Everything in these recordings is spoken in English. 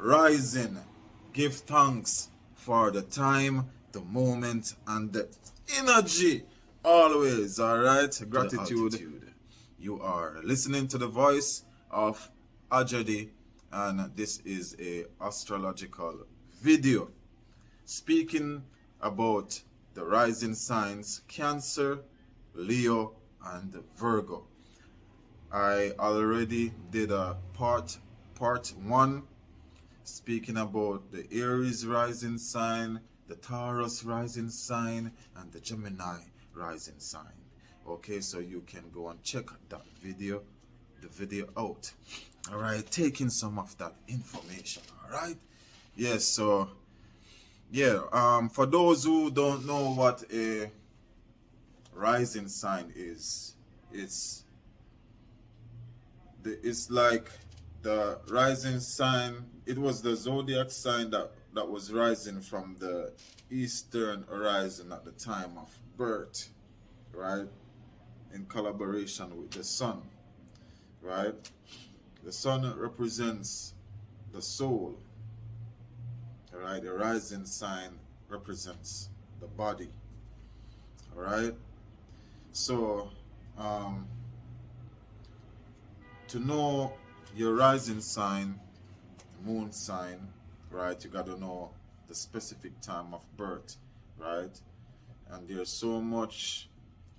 rising. Give thanks for the time, the moment, and the energy. Always, alright? Gratitude. You are listening to the voice of Ajadi, and this is a astrological video speaking about the rising signs Cancer, Leo, and Virgo. I already did a part 1 speaking about the Aries rising sign, the Taurus rising sign, and the Gemini rising sign. Okay, so you can go and check that video, the video out. All right, taking some of that information. All right, yes. So yeah, for those who don't know what a rising sign is, it's like the rising sign. It was the zodiac sign that was rising from the eastern horizon at the time of birth, right? In collaboration with the sun, right? The sun represents the soul, all right? The rising sign represents the body, all right? So, to know your rising sign, moon sign, right, you got to know the specific time of birth, right? And there's so much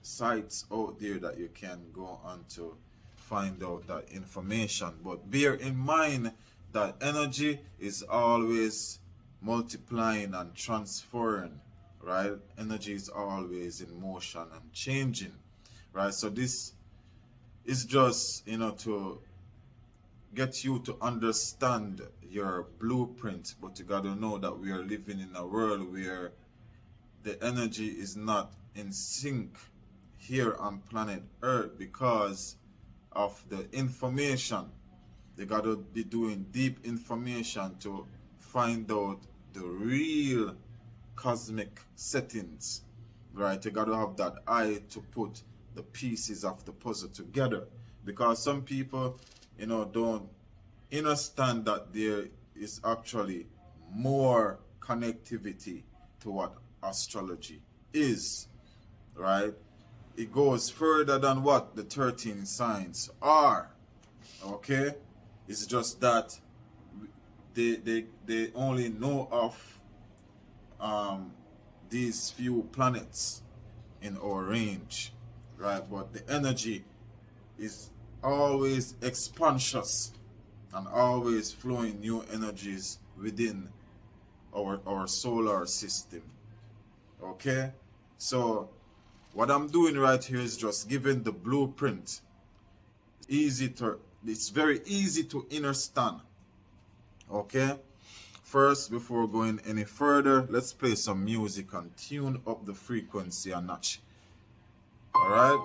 sites out there that you can go on to find out that information. But bear in mind that energy is always multiplying and transferring, right? Energy is always in motion and changing, right? So this is just, to get you to understand your blueprint, but you got to know that we are living in a world where the energy is not in sync here on planet Earth because of the information. They got to be doing deep information to find out the real cosmic settings, right? You got to have that eye to put the pieces of the puzzle together, because some people, don't understand that there is actually more connectivity to what astrology is, right? It goes further than what the 13 signs are, okay? It's just that they only know of these few planets in our range, right? But the energy is always expansious and always flowing new energies within our solar system. Okay, so what I'm doing right here is just giving the blueprint. It's very easy to understand. Okay, first, before going any further, let's play some music and tune up the frequency a notch. All right,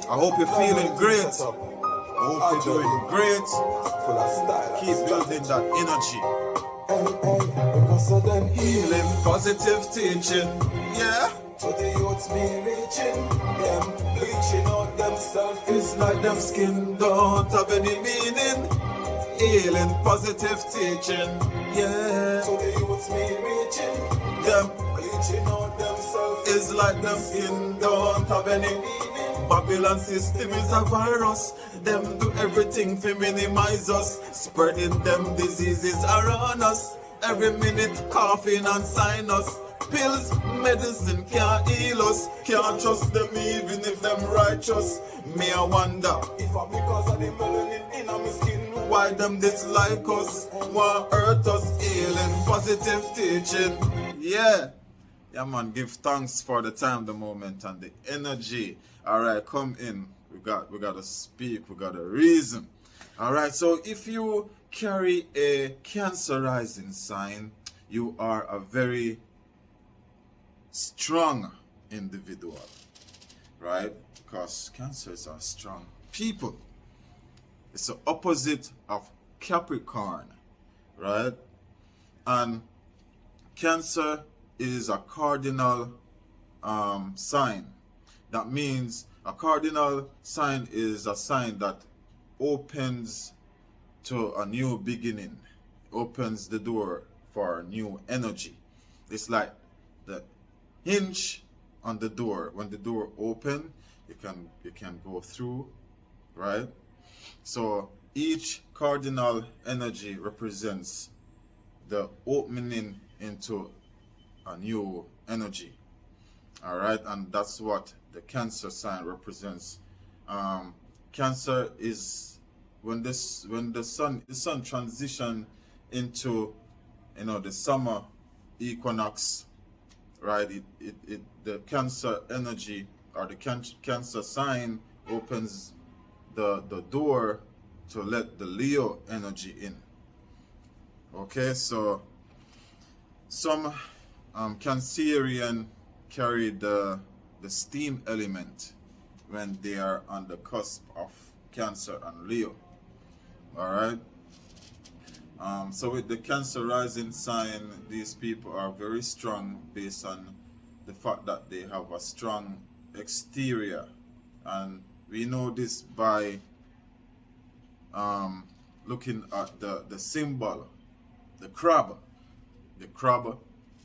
I hope you're feeling great. I hope you're doing great. Keep building that energy. Healing, positive teaching. Yeah. To the youths be reaching, them bleaching out themselves. It's like them skin don't have any meaning. Healing, positive teaching. Yeah. To the youths be reaching, them bleaching out themselves. It's like them skin don't have any meaning. Babylon system is a virus. Them do everything to minimize us, spreading them diseases around us. Every minute coughing and sinus. Pills, medicine can't heal us. Can't trust them even if them righteous. Me I wonder if I because of the melanin in my skin, why them dislike us, want hurt us. Healing, positive teaching. Yeah man, give thanks for the time, the moment, and the energy. Alright, come in. We got to speak, we got a reason. Alright, so if you carry a Cancer rising sign, you are a very strong individual, right? Because Cancers are strong people. It's the opposite of Capricorn, right? And Cancer is a cardinal sign. That means a cardinal sign is a sign that opens to a new beginning, opens the door for new energy. It's like the hinge on the door. When the door open, you can go through, right? So each cardinal energy represents the opening into a new energy. All right, and that's what the Cancer sign represents. Cancer is when the sun transition into the summer equinox, right? The Cancer energy or the Cancer sign opens the door to let the Leo energy in. Okay, so some Cancerian carry the steam element when they are on the cusp of Cancer and Leo. All right. So with the Cancer rising sign, these people are very strong based on the fact that they have a strong exterior, and we know this by looking at the symbol, the crab. The crab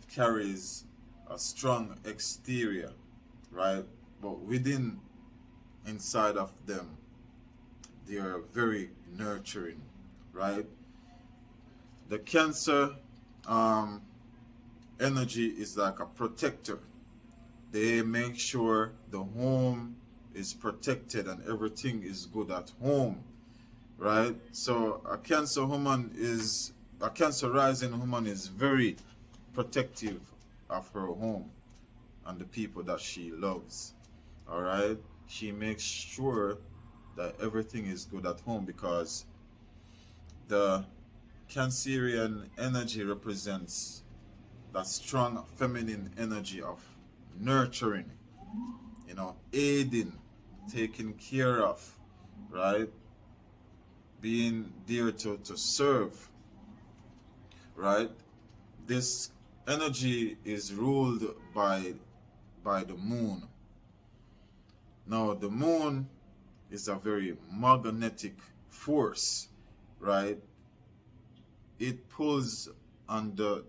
carries a strong exterior, right? But inside of them, they are very nurturing, right? The Cancer energy is like a protector. They make sure the home is protected and everything is good at home, right? So a Cancer rising woman is very protective of her home and the people that she loves. All right, she makes sure that everything is good at home because the Cancerian energy represents that strong feminine energy of nurturing, aiding, taking care of, right? Being there to serve, right? This energy is ruled by the moon. Now, the moon is a very magnetic force, right? It pulls on the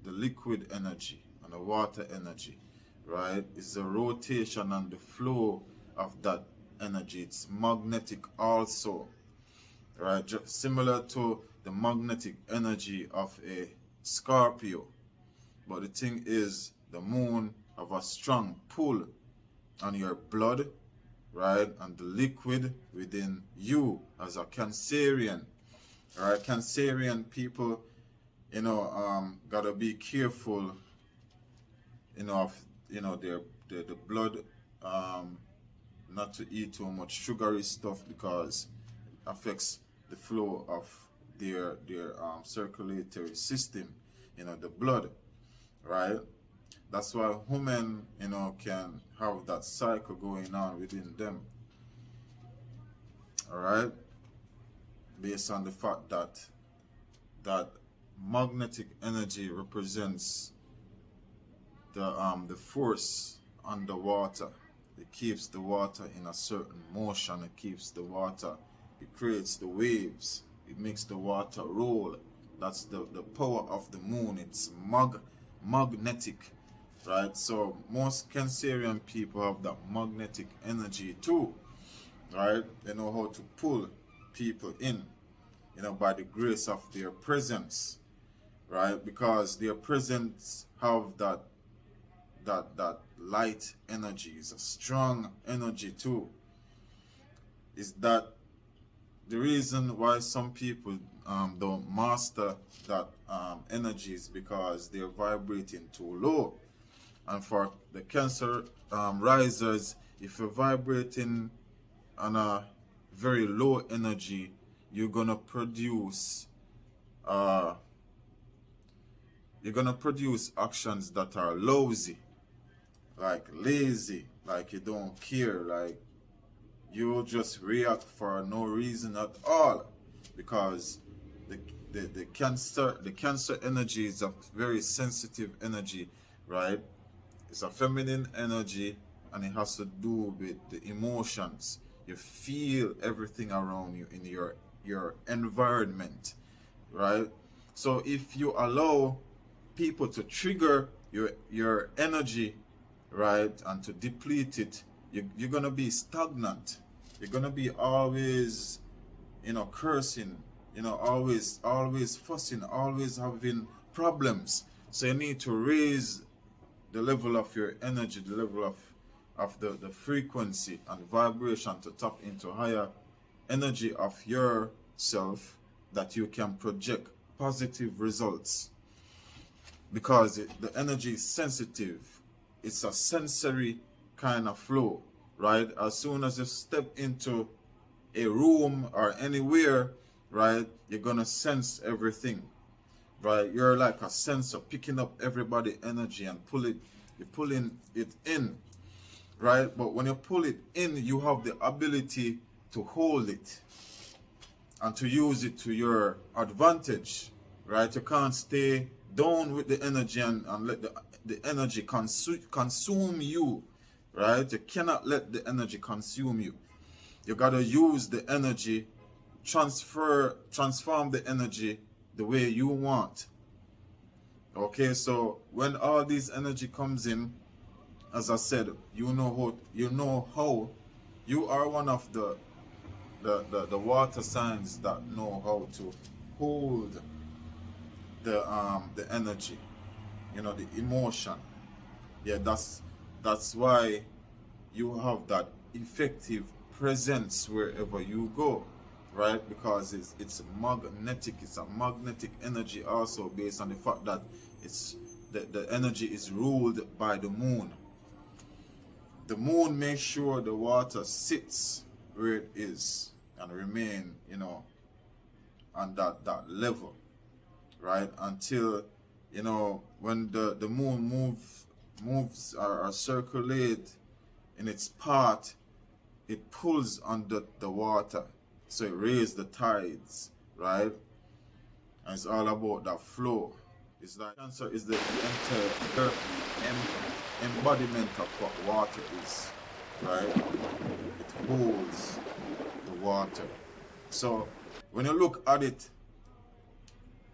liquid energy and the water energy, right? It's the rotation and the flow of that energy. It's magnetic also, right? Just similar to the magnetic energy of a Scorpio. But the thing is, the moon have a strong pull on your blood, right? And the liquid within you as a Cancerian. Right? Cancerian people, gotta be careful, of the blood, not to eat too much sugary stuff because it affects the flow of their circulatory system, the blood, right? That's why women, can have that cycle going on within them. All right, based on the fact that magnetic energy represents the force underwater. It keeps the water in a certain motion. It keeps the water. It creates the waves. It makes the water roll. That's the power of the moon. It's magnetic, right? So most Cancerian people have that magnetic energy too, right? They know how to pull people in, by the grace of their presence, right? Because their presence have that light energy. Is a strong energy too. Is that the reason why some people don't master that energy is because they're vibrating too low. And for the Cancer risers, if you're vibrating on a very low energy, you're gonna produce actions that are lousy, like lazy, like you don't care, like you just react for no reason at all, because the Cancer energy is a very sensitive energy, right? It's a feminine energy, and it has to do with the emotions. You feel everything around you in your your environment, right? So if you allow people to trigger your energy, right, and to deplete it, you're gonna be stagnant. You're gonna be always, cursing, always fussing, always having problems. So you need to raise the level of your energy, the level of the frequency and vibration to tap into higher energy of yourself, that you can project positive results, because the energy is sensitive. It's a sensory kind of flow, right? As soon as you step into a room or anywhere, right, you're gonna sense everything, right? You're like a sensor picking up everybody energy and you're pulling it in, right? But when you pull it in, you have the ability to hold it and to use it to your advantage, right? You can't stay down with the energy and let the energy consume you, right? You cannot let the energy consume you. You got to use the energy, transform the energy the way you want. Okay, so when all this energy comes in, as I said, you know how you are one of the water signs that know how to hold the energy, the emotion. Yeah, that's why you have that effective presence wherever you go, right? Because it's magnetic. It's a magnetic energy, also based on the fact that the energy is ruled by the moon. The moon makes sure the water sits where it is and remain, on that level, right? Until, when the moon moves or circulate in its path, it pulls on the water, so it raises the tides, right? And it's all about that flow. It's like Cancer is the entire embodiment of what water is, right? It holds the water. So when you look at it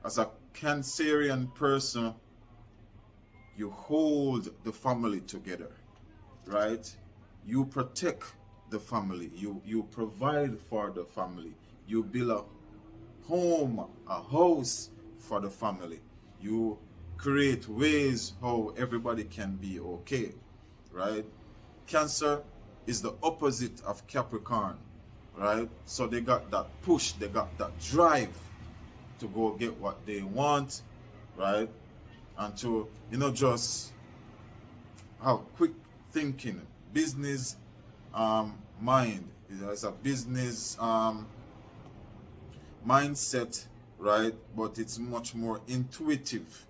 as a Cancerian person, you hold the family together, right? You protect the family. You provide for the family. You build a home, a house for the family. You create ways how everybody can be okay, right? Cancer is the opposite of Capricorn, right? So they got that push, they got that drive to go get what they want, right? And to, just have quick thinking, business mind. It's a business mindset, right? But it's much more intuitive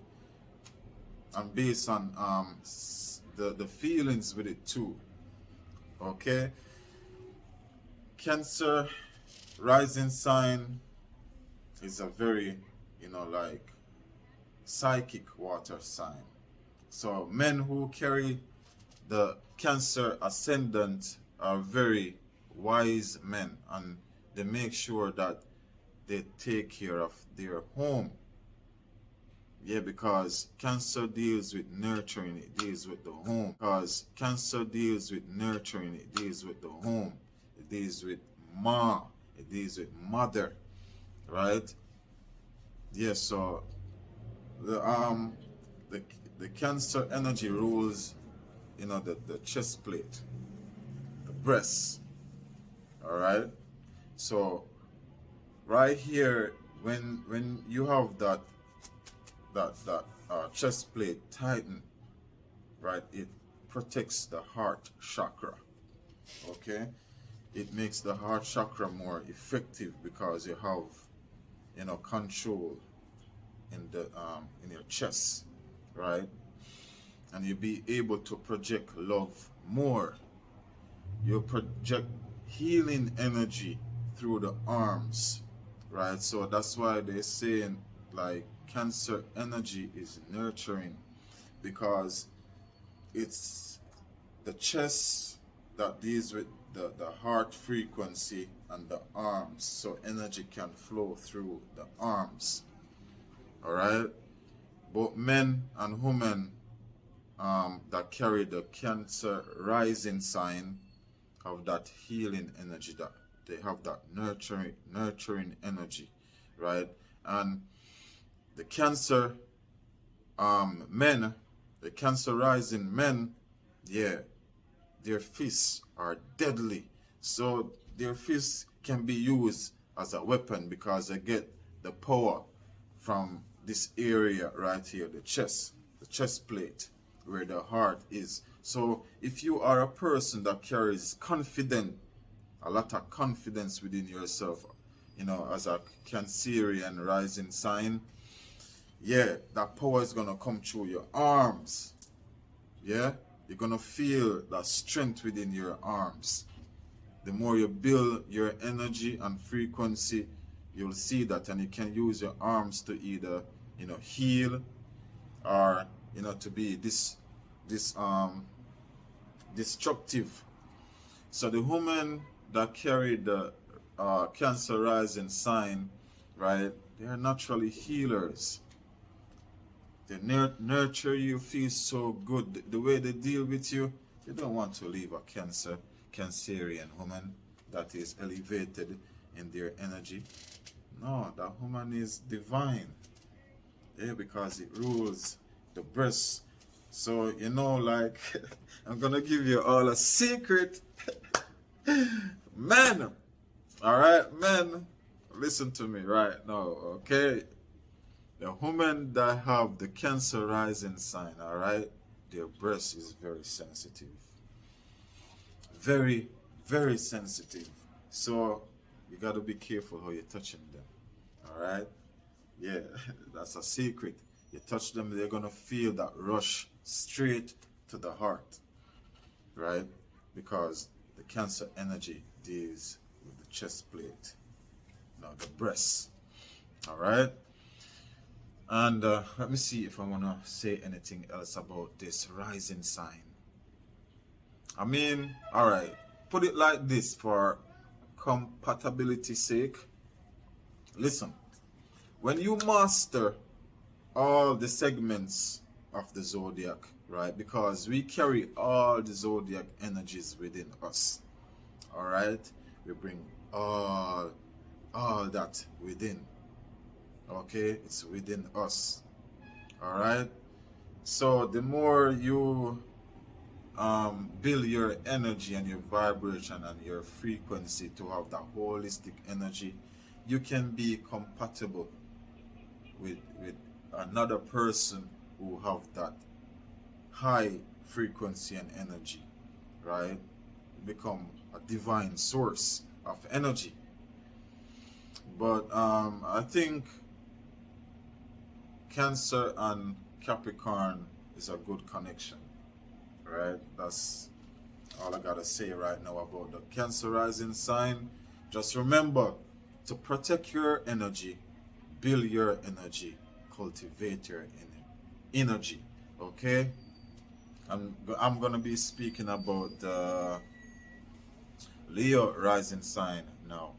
and based on the feelings with it too. Okay, Cancer rising sign is a very, like psychic water sign. So men who carry the Cancer ascendant are very wise men, and they make sure that they take care of their home. Yeah, because Cancer deals with nurturing, it deals with the home. Because Cancer deals with nurturing, it deals with the home. It deals with ma, it deals with mother, right? Yeah, so the Cancer energy rules, the chest plate, the breasts. All right. So right here, when you have that chest plate tighten, right, it protects the heart chakra. Okay, it makes the heart chakra more effective because you have, control in your chest, right? And you'll be able to project love more. You project healing energy through the arms, right? So that's why they're saying, like, Cancer energy is nurturing, because it's the chest, that deals with the heart frequency and the arms, so energy can flow through the arms. All right, both men and women that carry the Cancer rising sign have that healing energy, that they have that nurturing energy, right? And the Cancer men, the Cancer rising men, yeah, their fists are deadly. So their fists can be used as a weapon because they get the power from this area right here, the chest plate, where the heart is. So if you are a person that carries a lot of confidence within yourself, as a Cancerian rising sign, yeah, that power is gonna come through your arms. Yeah, you're gonna feel that strength within your arms. The more you build your energy and frequency, you'll see that, and you can use your arms to either, heal, or to be this destructive. So the women that carry the Cancer rising sign, right, they are naturally healers. They nurture you, feel so good. The way they deal with you, you don't want to leave a Cancerian woman that is elevated in their energy. No, that woman is divine. Yeah, because it rules the breast. So, like, I'm going to give you all a secret. Men, all right, men, listen to me right now, okay? The women that have the Cancer rising sign, all right, their breast is very sensitive. Very, very sensitive. So you got to be careful how you're touching them, all right? Yeah, that's a secret. You touch them, they're going to feel that rush straight to the heart, right? Because the Cancer energy deals with the chest plate, the breast, all right? And let me see if I want to say anything else about this rising sign. I mean, all right, put it like this for compatibility's sake. Listen, when you master all the segments of the zodiac, right? Because we carry all the zodiac energies within us, all right? We bring all that within. Okay, it's within us. All right, so the more you build your energy and your vibration and your frequency to have that holistic energy, you can be compatible with another person who have that high frequency and energy, right? Become a divine source of energy. But I think Cancer and Capricorn is a good connection, right? That's all I gotta say right now about the Cancer rising sign. Just remember to protect your energy, build your energy, cultivate your energy, okay? I'm gonna be speaking about the Leo rising sign now.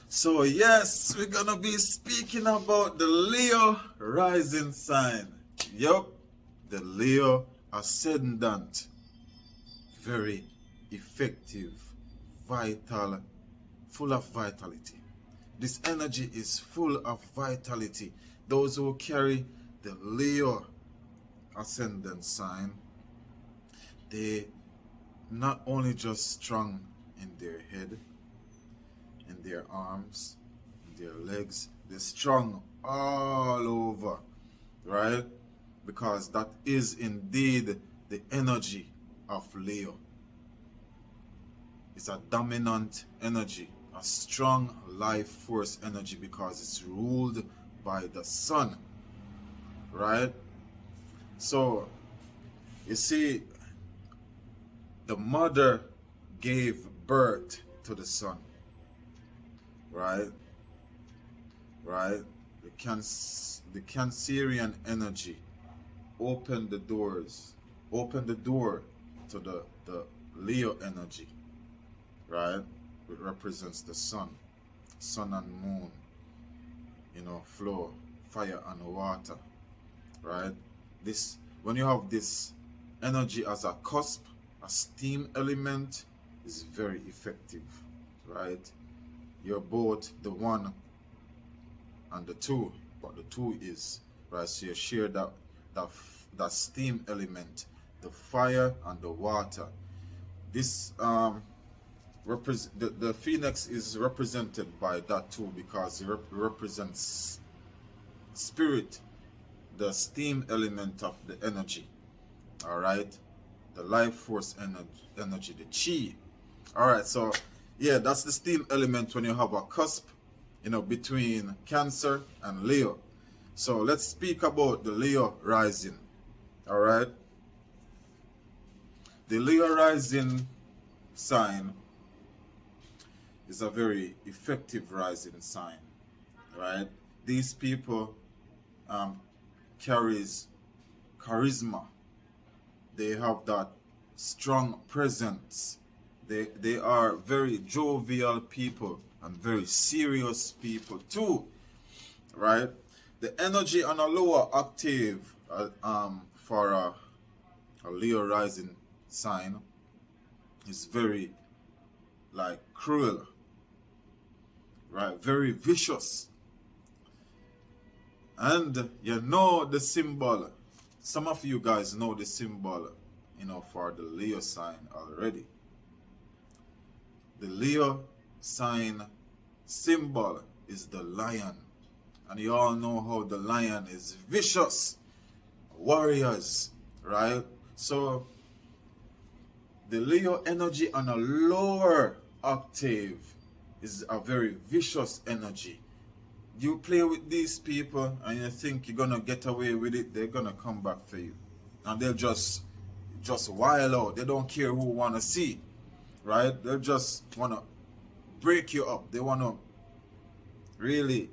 So yes, we're gonna be speaking about the Leo rising sign. Yup, the Leo Ascendant. Very effective, vital, full of vitality. This energy is full of vitality. Those who carry the Leo Ascendant sign, they not only just strong in their head, in their arms, in their legs, they're strong all over, right? Because that is indeed the energy of Leo. It's a dominant energy, a strong life force energy, because it's ruled by the sun, right? So you see, the mother gave birth to the son, right? The Cancerian energy opened the door to Leo energy, right? It represents the sun and moon, flow, fire and water, right? This, when you have this energy as a cusp, a steam element, is very effective, right? You're both the one and the two, but the two is, right? So you share that steam element, the fire and the water. This the phoenix is represented by that too, because it represents spirit, the steam element of the energy, all right, the life force energy, the chi. All right, so yeah, that's the steam element when you have a cusp, between Cancer and Leo. So let's speak about the Leo rising. All right, the Leo rising sign is a very effective rising sign, right? These people carries charisma. They have that strong presence. They are very jovial people and very serious people too, right? The energy on a lower octave for a Leo rising sign is very like cruel, right? Very vicious. And you know the symbol. Some of you guys know the symbol, for the Leo sign already. The Leo sign symbol is the lion. And you all know how the lion is vicious. Warriors, right? So the Leo energy on a lower octave is a very vicious energy. You play with these people and you think you're gonna get away with it, they're gonna come back for you. And they'll just wild out. They don't care who wanna see, right? They just wanna break you up. They wanna really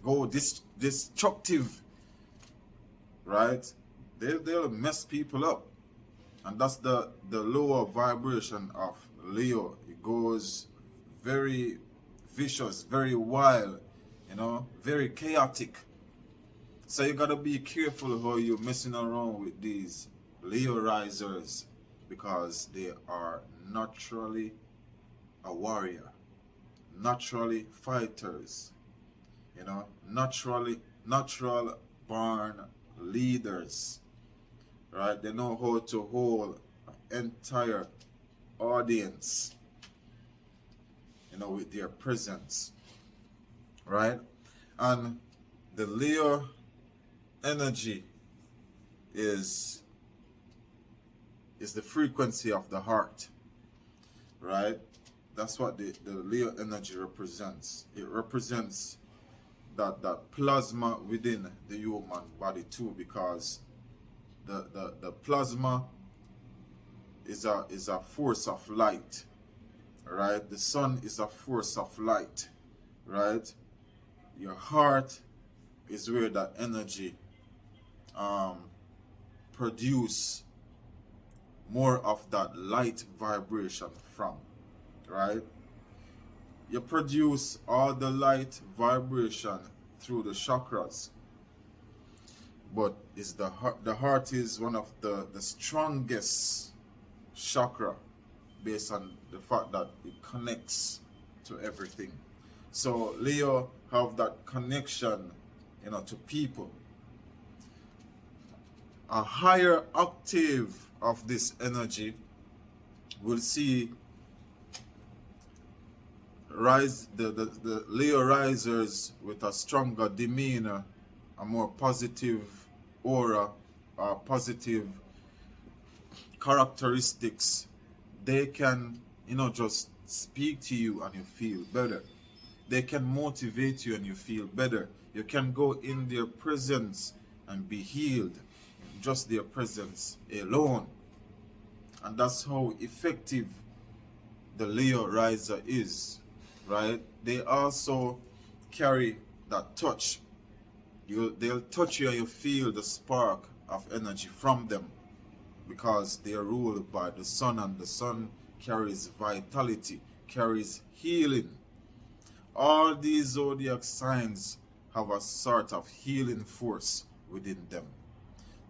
go destructive, right? They'll mess people up. And that's the lower vibration of Leo. It goes very vicious, very wild, very chaotic. So you gotta be careful how you're messing around with these Leo risers, because they are naturally a warrior, naturally fighters, natural born leaders, right? They know how to hold an entire audience, with their presence, right? And the Leo energy is the frequency of the heart, right? That's what the Leo energy represents. It represents that plasma within the human body too, because the plasma is a force of light, right? The sun is a force of light, right? Your heart is where that energy produce more of that light vibration from, right? You produce all the light vibration through the chakras, but is the heart is one of the strongest chakra, based on the fact that it connects to everything. So Leo have that connection, to people. A higher octave of this energy will see the Leo risers with a stronger demeanor, a more positive aura, positive characteristics. They can, just speak to you and you feel better. They can motivate you and you feel better. You can go in their presence and be healed, just their presence alone. And that's how effective the Leo riser is, right? They also carry that touch. They'll touch you and you feel the spark of energy from them, because they are ruled by the sun, and the sun carries vitality, carries healing. All these zodiac signs have a sort of healing force within them.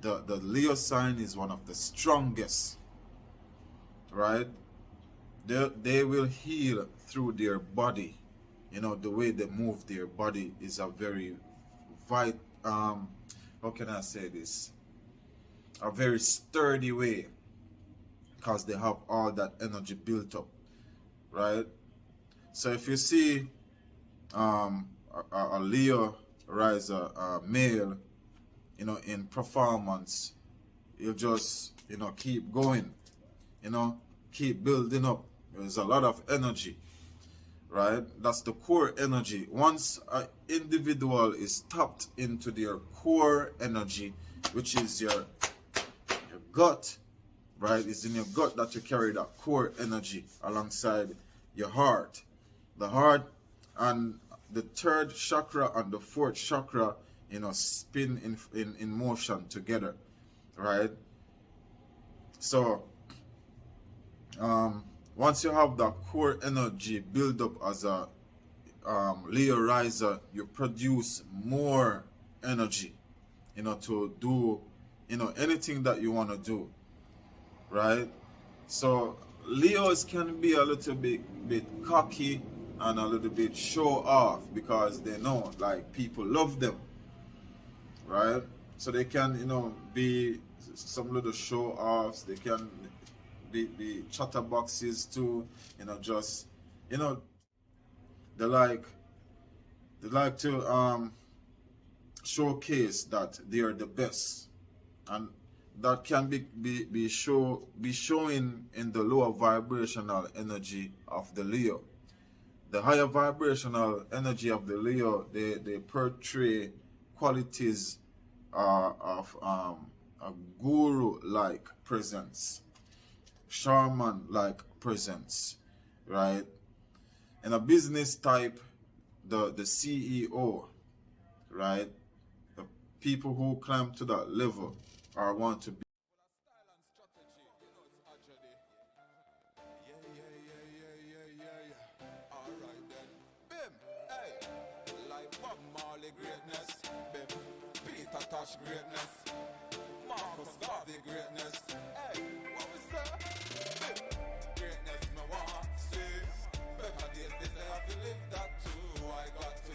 The Leo sign is one of the strongest, right? They will heal through their body. You know, the way they move their body is a very how can I say this? A very sturdy way, because they have all that energy built up, right? So if you see a Leo riser, male, you know, in performance, you'll just, you know, keep going, you know, keep building up. There's a lot of energy, right? That's the core energy. Once an individual is tapped into their core energy, which is your gut, right? It's in your gut that you carry that core energy alongside your heart. The heart and the third chakra and the fourth chakra, you know, spin in motion together, right? So once you have that core energy build up as a Leo riser, you produce more energy, you know, to do, you know, anything that you want to do, right? So Leos can be a little bit cocky and a little bit show off, because they know, like, people love them, right? So they can, you know, be some little show offs. They can be chatterboxes too, you know, just, you know, they like to showcase that they are the best, and that can be showing in the lower vibrational energy of the Leo. The higher vibrational energy of the Leo, they portray qualities of a guru-like presence, shaman-like presence, right? In a business type, the CEO, right? The people who climb to that level are want to be. Greatness, Marcus Garvey greatness. Hey, what we say? Greatness, me want see. Better days, I have to live that too. I got to